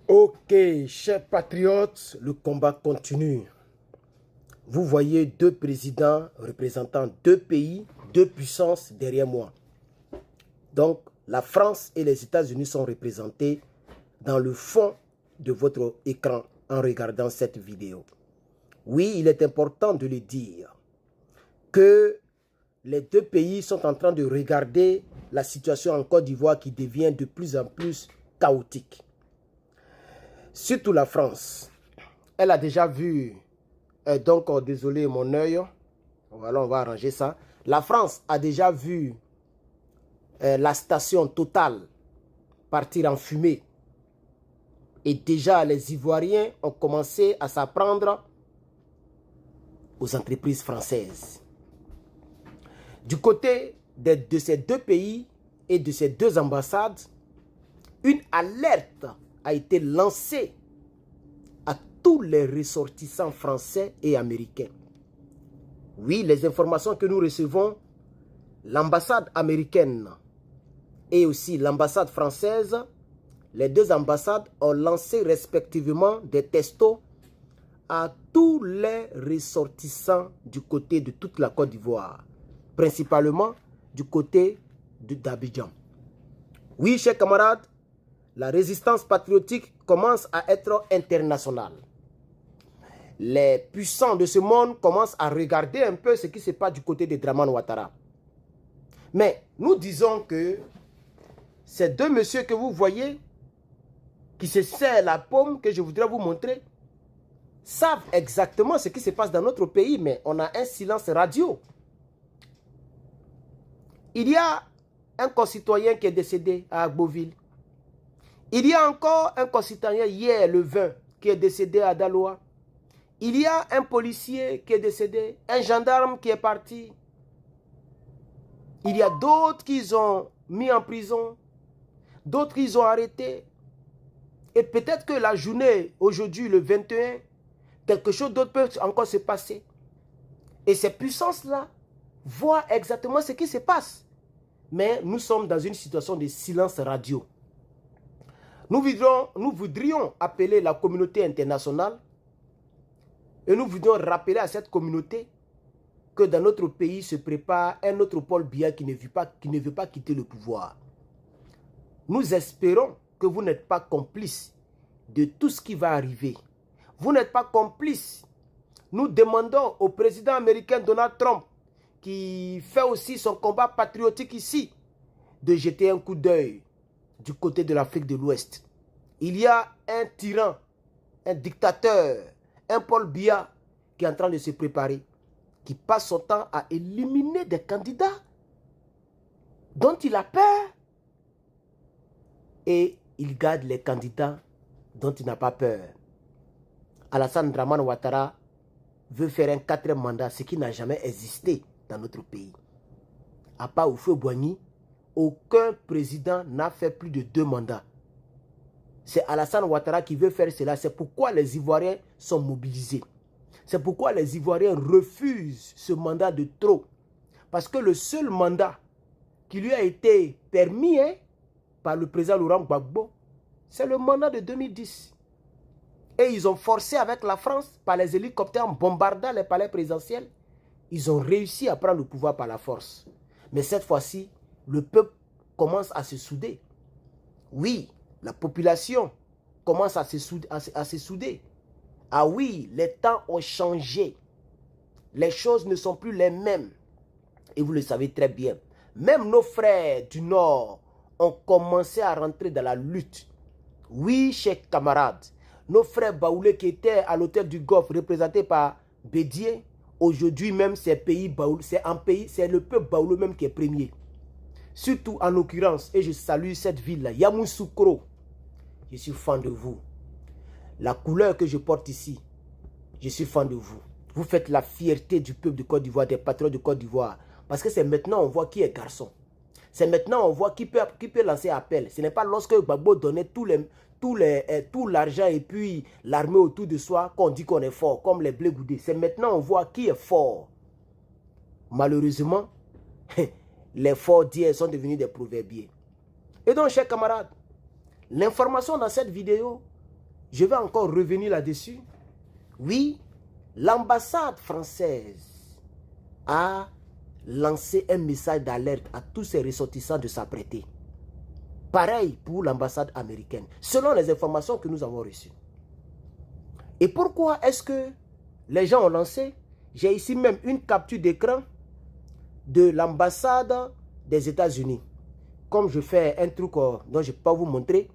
Ok, chers patriotes, le combat continue. Vous voyez deux présidents représentant deux pays, deux puissances derrière moi. Donc, la France et les États-Unis sont représentés dans le fond de votre écran en regardant cette vidéo. Oui, il est important de le dire que les deux pays sont en train de regarder la situation en Côte d'Ivoire qui devient de plus en plus chaotique. Surtout la France. Elle a déjà vu, désolé mon œil, voilà, on va arranger ça. La France a déjà vu la station Total partir en fumée. Et déjà les Ivoiriens ont commencé à s'apprendre aux entreprises françaises. Du côté de ces deux pays et de ces deux ambassades, une alerte a été lancée à tous les ressortissants français et américains. Oui, les informations que nous recevons, l'ambassade américaine et aussi l'ambassade française, les deux ambassades ont lancé respectivement des textos à tous les ressortissants du côté de toute la Côte d'Ivoire, principalement du côté d'Abidjan. Oui, chers camarades, la résistance patriotique commence à être internationale. Les puissants de ce monde commencent à regarder un peu ce qui se passe du côté de Dramane Ouattara. Mais nous disons que ces deux messieurs que vous voyez, qui se serrent la paume, que je voudrais vous montrer, savent exactement ce qui se passe dans notre pays, mais on a un silence radio. Il y a un concitoyen qui est décédé à Agboville. Il y a encore un concitoyen hier, le 20, qui est décédé à Daloa. Il y a un policier qui est décédé, un gendarme qui est parti. Il y a d'autres qui ont mis en prison, d'autres qui ont arrêté. Et peut-être que la journée, aujourd'hui, le 21, quelque chose d'autre peut encore se passer. Et ces puissances-là voient exactement ce qui se passe. Mais nous sommes dans une situation de silence radio. Nous voudrions appeler la communauté internationale et nous voudrions rappeler à cette communauté que dans notre pays se prépare un autre Paul Biya qui ne veut pas quitter le pouvoir. Nous espérons que vous n'êtes pas complices de tout ce qui va arriver. Vous n'êtes pas complices. Nous demandons au président américain Donald Trump, qui fait aussi son combat patriotique ici, de jeter un coup d'œil du côté de l'Afrique de l'Ouest. Il y a un tyran, un dictateur, un Paul Biya qui est en train de se préparer, qui passe son temps à éliminer des candidats dont il a peur. Et il garde les candidats dont il n'a pas peur. Alassane Dramane Ouattara veut faire un 4e mandat, ce qui n'a jamais existé dans notre pays. À part Houphouët-Boigny, aucun président n'a fait plus de 2 mandats. C'est Alassane Ouattara qui veut faire cela. C'est pourquoi les Ivoiriens sont mobilisés. C'est pourquoi les Ivoiriens refusent ce mandat de trop. Parce que le seul mandat qui lui a été permis par le président Laurent Gbagbo, c'est le mandat de 2010. Et ils ont forcé avec la France, par les hélicoptères, en bombardant les palais présidentiels, ils ont réussi à prendre le pouvoir par la force. Mais cette fois-ci, le peuple commence à se souder. Oui, la population commence à se souder. Ah oui, les temps ont changé. Les choses ne sont plus les mêmes. Et vous le savez très bien. Même nos frères du Nord ont commencé à rentrer dans la lutte. Oui, chers camarades, nos frères baoulés qui étaient à l'hôtel du Golfe, représentés par Bédier, aujourd'hui même, c'est le peuple baoulé même qui est premier. Surtout en l'occurrence, et je salue cette ville-là, Yamoussoukro. Je suis fan de vous. La couleur que je porte ici, je suis fan de vous. Vous faites la fierté du peuple de Côte d'Ivoire, des patriotes de Côte d'Ivoire. Parce que c'est maintenant on voit qui est garçon. C'est maintenant on voit qui peut lancer appel. Ce n'est pas lorsque Gbagbo donnait tout l'argent et puis l'armée autour de soi qu'on dit qu'on est fort, comme les blés goudés. C'est maintenant on voit qui est fort. Malheureusement, les forts d'hier sont devenus des proverbiers. Et donc, chers camarades, l'information dans cette vidéo je vais encore revenir là-dessus. Oui, l'ambassade française a lancé un message d'alerte à tous ses ressortissants de s'apprêter. Pareil pour l'ambassade américaine, selon les informations que nous avons reçues. Et pourquoi est-ce que les gens ont lancé? J'ai ici même une capture d'écran de l'ambassade des États-Unis. Comme je fais un truc dont je ne peux pas vous montrer.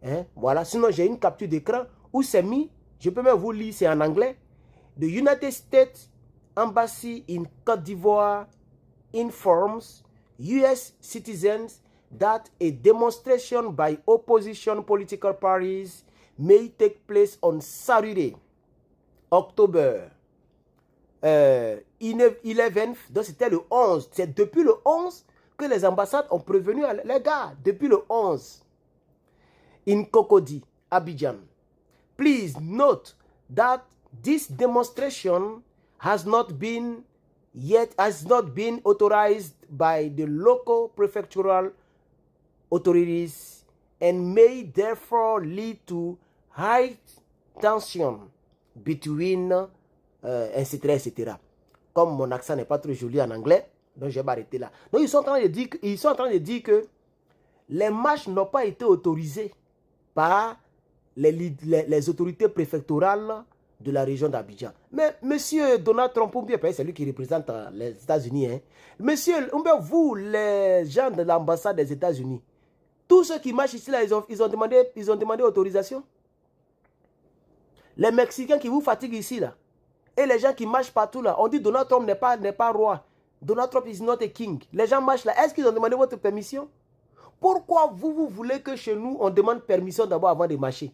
Hein, voilà. Sinon, j'ai une capture d'écran où c'est mis. Je peux même vous lire, c'est en anglais. The United States Embassy in Côte d'Ivoire informs US citizens that a demonstration by opposition political parties may take place on Saturday, October 11th. Donc c'était le 11. C'est depuis le 11 que les ambassades ont prévenu les gars. Depuis le 11. In Cocody, Abidjan. Please note that this demonstration has not been authorized by the local prefectural authorities and may therefore lead to high tension between etc., etc. Comme mon accent n'est pas trop joli en anglais, donc je vais m'arrêter là. Donc ils sont en train de dire que les marches n'ont pas été autorisées par les autorités préfectorales de la région d'Abidjan. Mais monsieur Donald Trump, c'est lui qui représente les États-Unis. Hein. Monsieur, vous, les gens de l'ambassade des États-Unis, tous ceux qui marchent ici, là, ils ont demandé autorisation. Les Mexicains qui vous fatiguent ici, là, et les gens qui marchent partout, là, on dit Donald Trump n'est pas roi. Donald Trump is not a king. Les gens marchent là. Est-ce qu'ils ont demandé votre permission? Pourquoi vous voulez que chez nous, on demande permission d'abord avant de marcher?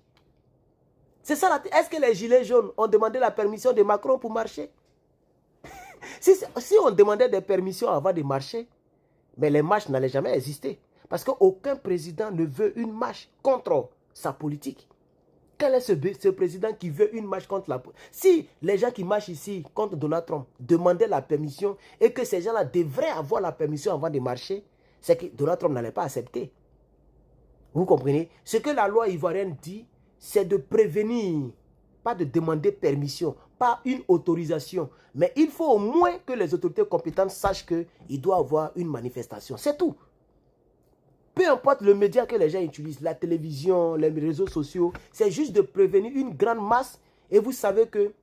C'est ça. Est-ce que les gilets jaunes ont demandé la permission de Macron pour marcher? Si on demandait des permissions avant de marcher, mais les marches n'allaient jamais exister. Parce qu'aucun président ne veut une marche contre sa politique. Quel est ce président qui veut une marche contre la politique? Si les gens qui marchent ici contre Donald Trump demandaient la permission et que ces gens-là devraient avoir la permission avant de marcher, c'est que Donald Trump n'allait pas accepter. Vous comprenez? Ce que la loi ivoirienne dit, c'est de prévenir, pas de demander permission, pas une autorisation. Mais il faut au moins que les autorités compétentes sachent qu'il doit y avoir une manifestation. C'est tout. Peu importe le média que les gens utilisent, la télévision, les réseaux sociaux, c'est juste de prévenir une grande masse. Et vous savez que,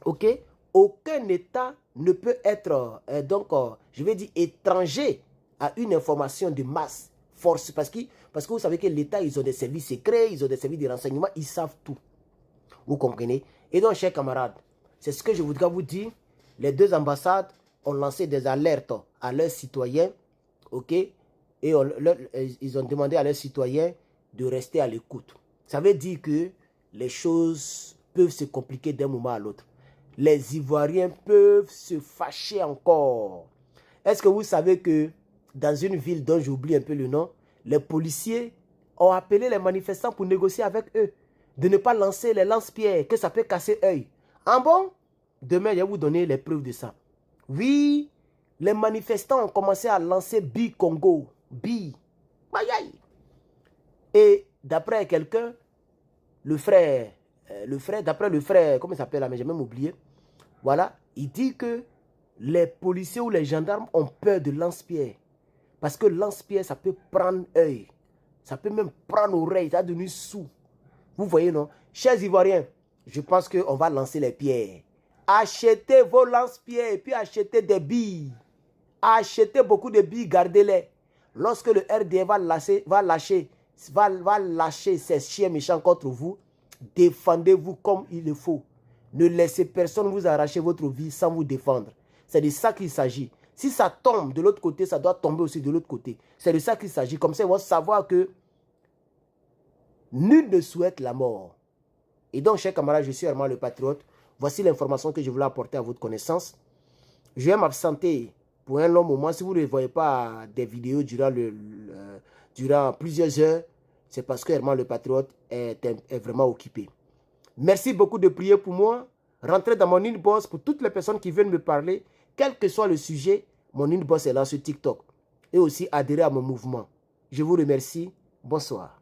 ok, aucun État ne peut être, je vais dire, étranger à une information de masse, force. Parce que vous savez que l'État, ils ont des services secrets, ils ont des services de renseignement, ils savent tout. Vous comprenez? Et donc, chers camarades, c'est ce que je voudrais vous dire. Les deux ambassades ont lancé des alertes à leurs citoyens, ok? Et ils ont demandé à leurs citoyens de rester à l'écoute. Ça veut dire que les choses peuvent se compliquer d'un moment à l'autre. Les Ivoiriens peuvent se fâcher encore. Est-ce que vous savez que dans une ville dont j'oublie un peu le nom, les policiers ont appelé les manifestants pour négocier avec eux, de ne pas lancer les lance-pierres, que ça peut casser l'œil. Ah bon? Demain, je vais vous donner les preuves de ça. Oui, les manifestants ont commencé à lancer Bi Congo. Bi. Et d'après quelqu'un, d'après le frère, comment il s'appelle là, mais j'ai même oublié. Voilà, il dit que les policiers ou les gendarmes ont peur de lance-pierre. Parce que lance-pierre, ça peut prendre œil. Ça peut même prendre oreille. Ça a devenu sous. Vous voyez, non? Chers Ivoiriens, je pense qu'on va lancer les pierres. Achetez vos lance-pierres et puis achetez des billes. Achetez beaucoup de billes, gardez-les. Lorsque le RDA va lâcher ses chiens méchants contre vous, défendez-vous comme il le faut. Ne laissez personne vous arracher votre vie sans vous défendre. C'est de ça qu'il s'agit. Si ça tombe de l'autre côté, ça doit tomber aussi de l'autre côté. C'est de ça qu'il s'agit. Comme ça, ils vont savoir que nul ne souhaite la mort. Et donc, chers camarades, je suis Herman le Patriote. Voici l'information que je voulais apporter à votre connaissance. Je vais m'absenter pour un long moment. Si vous ne voyez pas des vidéos durant plusieurs heures, c'est parce que Herman le Patriote est vraiment occupé. Merci beaucoup de prier pour moi. Rentrez dans mon inbox pour toutes les personnes qui viennent me parler. Quel que soit le sujet, mon inbox est là sur TikTok. Et aussi adhérer à mon mouvement. Je vous remercie. Bonsoir.